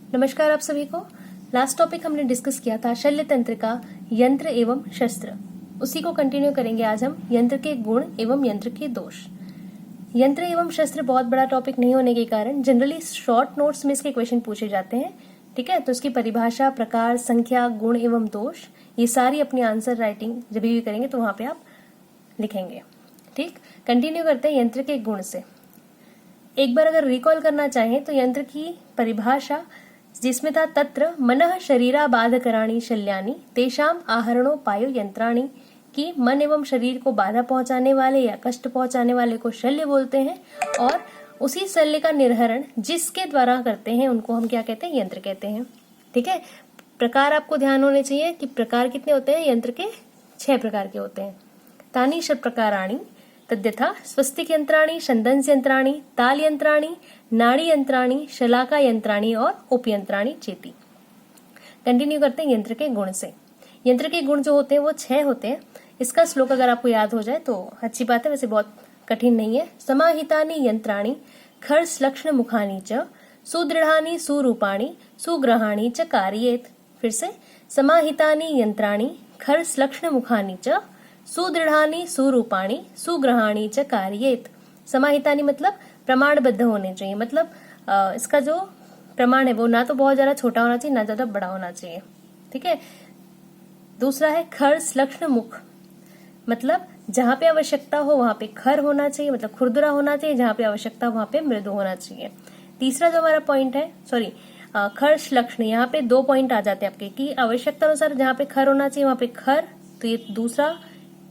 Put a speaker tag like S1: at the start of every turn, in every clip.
S1: नमस्कार आप सभी को। लास्ट टॉपिक हमने डिस्कस किया था शल्य तंत्र का यंत्र एवं शस्त्र। उसी को कंटिन्यू करेंगे आज हम, यंत्र के गुण एवं यंत्र के दोष। यंत्र एवं शस्त्र बहुत बड़ा टॉपिक नहीं होने के कारण जनरली शॉर्ट नोट्स में इसके क्वेश्चन पूछे जाते हैं। ठीक है, तो इसकी परिभाषा, प्रकार, संख्या, गुण एवं दोष, ये सारी अपनी आंसर राइटिंग जब भी करेंगे तो वहां पे आप लिखेंगे। ठीक, कंटिन्यू करते हैं यंत्र के गुण से। एक बार अगर रिकॉल करना चाहें तो यंत्र की परिभाषा जिसमें था तत्र मनः शरीराबाधकराणि शल्यानि तेषाम आहरणोपायो यंत्राणि, कि मन एवं शरीर को बाधा पहुंचाने वाले या कष्ट पहुंचाने वाले को शल्य बोलते हैं, और उसी शल्य का निर्हरण जिसके द्वारा करते हैं उनको हम क्या कहते हैं, यंत्र कहते हैं। ठीक है, प्रकार आपको ध्यान होने चाहिए कि प्रकार कितने होते हैं, यंत्र के 6 प्रकार के होते हैं। तानि षट् प्रकाराणि तद्यथा स्वस्तिक यंत्राणि, छंदंस यंत्राणि, ताल यंत्राणि, नाड़ी यंत्राणि, शलाका यंत्राणि और उपयंत्राणि चेति। कंटिन्यू करते हैं यंत्र के गुण से। यंत्र के गुण जो होते हैं वो 6 होते हैं। इसका श्लोक अगर आपको याद हो जाए तो अच्छी बात है, वैसे बहुत कठिन नहीं है। समाहितानि यंत्राणि खर्स लक्षण मुखानि च सुदृढ़ानि सुरूपाणि सुग्रहाणि च कार्येत। फिर से, समाहितानि यंत्राणि खर्स लक्षण मुखानि च सुदृढ़ानि सुरूपाणि सुग्रहाणि च कार्येत। समाहितानि मतलब प्रमाणबद्ध होने चाहिए, मतलब इसका जो प्रमाण है वो ना तो बहुत ज्यादा छोटा होना चाहिए ना ज्यादा बड़ा होना चाहिए। ठीक है, दूसरा है खर्स लक्षण मुख, मतलब जहां पे आवश्यकता हो वहां पे खर होना चाहिए, मतलब खुरदुरा होना चाहिए, जहां पे आवश्यकता वहां पे मृदु होना चाहिए। तीसरा जो हमारा पॉइंट है, खर्ष लक्षण, यहाँ पे 2 पॉइंट आ जाते हैं आपके कि आवश्यकता अनुसार जहां पे खर होना चाहिए वहां पे खर, तो ये दूसरा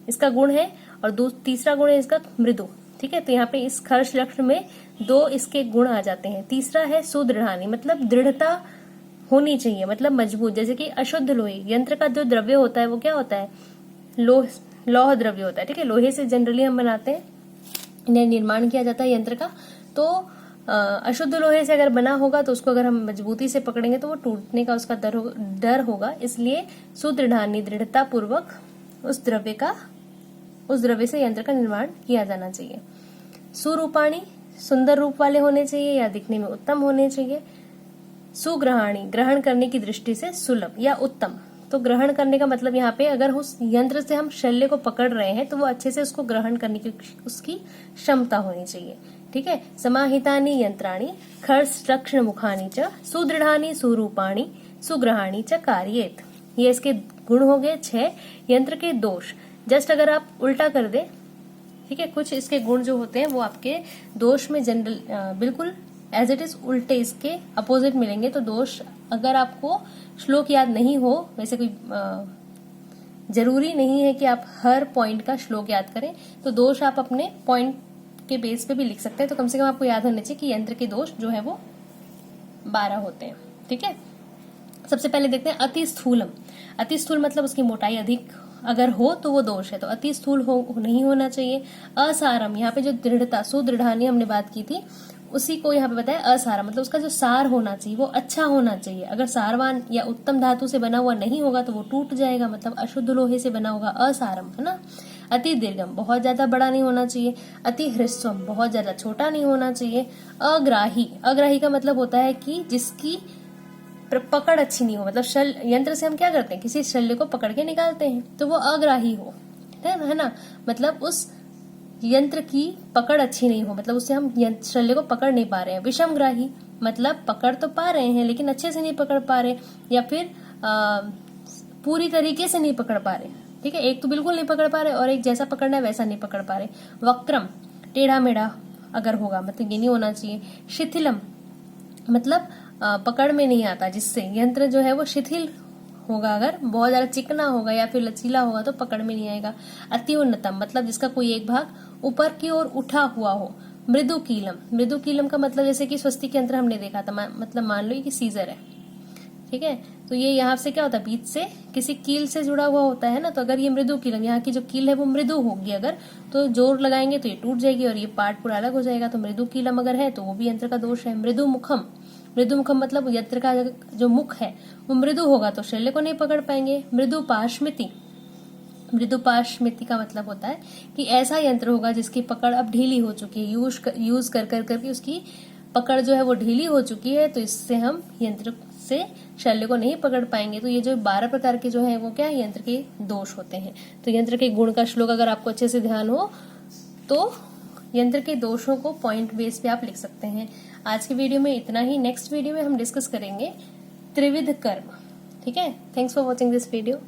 S1: इसका गुण है, और तीसरा गुण है इसका मृदु। ठीक है, तो यहाँ पे इस खर्ष लक्षण में 2 इसके गुण आ जाते हैं। तीसरा है सुदृढ़ानी, मतलब दृढ़ता होनी चाहिए, मतलब मजबूत। जैसे कि अशुद्ध लोहे, यंत्र का जो द्रव्य होता है वो क्या होता है, लौह द्रव्य होता है। ठीक है, लोहे से जनरली हम बनाते हैं, इन्हें निर्माण किया जाता है यंत्र का। तो अशुद्ध लोहे से अगर बना होगा तो उसको अगर हम मजबूती से पकड़ेंगे तो वो टूटने का उसका डर होगा। इसलिए सुदृढ़ानी, दृढ़ता पूर्वक उस द्रव्य से यंत्र का निर्माण किया जाना चाहिए। सुरूपाणी, सुंदर रूप वाले होने चाहिए या दिखने में उत्तम होने चाहिए। सुग्रहाणी, ग्रहण करने की दृष्टि से सुलभ या उत्तम। तो ग्रहण करने का मतलब यहाँ पे अगर उस यंत्र से हम शल्य को पकड़ रहे हैं तो वो अच्छे से उसको ग्रहण करने की उसकी क्षमता होनी चाहिए। ठीक है, समाहितानि यंत्राणि खर्स लक्षण मुखानि च सुदृढ़ानि सुरूपाणि सुग्रहाणि च कार्येत। ये इसके गुण हो गए 6। यंत्र के दोष, जस्ट अगर आप उल्टा कर दे, ठीक है, कुछ इसके गुण जो होते हैं वो आपके दोष में जनरल बिल्कुल एज इट इज उल्टे इसके अपोजिट मिलेंगे। तो दोष अगर आपको श्लोक याद नहीं हो, वैसे कोई जरूरी नहीं है कि आप हर पॉइंट का श्लोक याद करें, तो दोष आप अपने पॉइंट के बेस पे भी लिख सकते हैं। तो कम से कम आपको याद होना चाहिए कि यंत्र के दोष जो है वो 12 होते हैं। ठीक है, सबसे पहले देखते हैं अति स्थूलम। अति स्थूल मतलब उसकी मोटाई अधिक अगर हो तो वो दोष है, तो अति स्थूल नहीं होना चाहिए। असारम, यहाँ पे जो दृढ़ता, सुदृढ़ानी हमने बात की थी उसी को यहाँ पे बताया असारम, मतलब उसका जो सार होना चाहिए वो अच्छा होना चाहिए। अगर सारवान या उत्तम धातु से बना हुआ नहीं होगा तो वो टूट जाएगा, मतलब अशुद्ध लोहे से बना होगा, असारम, है ना। अति दीर्घम, बहुत ज्यादा बड़ा नहीं होना चाहिए। अति ह्रस्वम, बहुत ज्यादा छोटा नहीं होना चाहिए। अग्राही, अग्राही का मतलब होता है कि जिसकी पकड़ अच्छी नहीं हो, मतलब यंत्र से हम क्या करते हैं, किसी शल्य को पकड़ के निकालते हैं, तो वो अग्राही हो, है ना, मतलब उस यंत्र की पकड़ अच्छी नहीं हो, मतलब उससे हम शल्य को पकड़ नहीं पा रहे हैं। विषमग्राही, मतलब पकड़ तो पा रहे हैं लेकिन अच्छे से नहीं पकड़ पा रहे, या फिर पूरी तरीके से नहीं पकड़ पा रहे। ठीक है, एक तो बिल्कुल नहीं पकड़ पा रहे और एक जैसा पकड़ना है वैसा नहीं पकड़ पा रहे। वक्रम, टेढ़ा मेढ़ा अगर होगा, मतलब ये नहीं होना चाहिए। शिथिलम, मतलब पकड़ में नहीं आता, जिससे यंत्र जो है वो शिथिल होगा, अगर बहुत ज्यादा चिकना होगा या फिर लचीला होगा तो पकड़ में नहीं आएगा। अति उन्नतम, मतलब जिसका कोई एक भाग ऊपर की ओर उठा हुआ हो। मृदु कीलम, मृदु कीलम का मतलब जैसे कि स्वस्तिक यंत्र हमने देखा था, मतलब मान लो कि सीजर है। ठीक है, तो ये यहाँ से क्या होता है, बीच से किसी कील से जुड़ा हुआ होता है ना, तो अगर ये मृदु कीलम, यहाँ की जो कील है वो मृदु होगी अगर, तो जोर लगाएंगे तो ये टूट जाएगी और ये पार्ट पूरा अलग हो जाएगा। तो मृदु कीलम अगर है तो वो भी यंत्र का दोष है। मृदु मुखम, मृदु मुखम मतलब यंत्र का जो मुख है वो मृदु होगा तो शल्य को नहीं पकड़ पाएंगे। मृदु पाशमिति, मृदु पाशमिति का मतलब होता है कि ऐसा यंत्र होगा जिसकी पकड़ अब ढीली हो चुकी है, यूज कर करके उसकी पकड़ जो है वो ढीली हो चुकी है, तो इससे हम यंत्र से शल्य को नहीं पकड़ पाएंगे। तो ये जो 12 प्रकार के जो है वो क्या है, यंत्र के दोष होते हैं। तो यंत्र के गुण का श्लोक अगर आपको अच्छे से ध्यान हो तो यंत्र के दोषों को पॉइंट बेस पे आप लिख सकते हैं। आज की वीडियो में इतना ही। नेक्स्ट वीडियो में हम डिस्कस करेंगे त्रिविध कर्म। ठीक है, thanks for watching this video.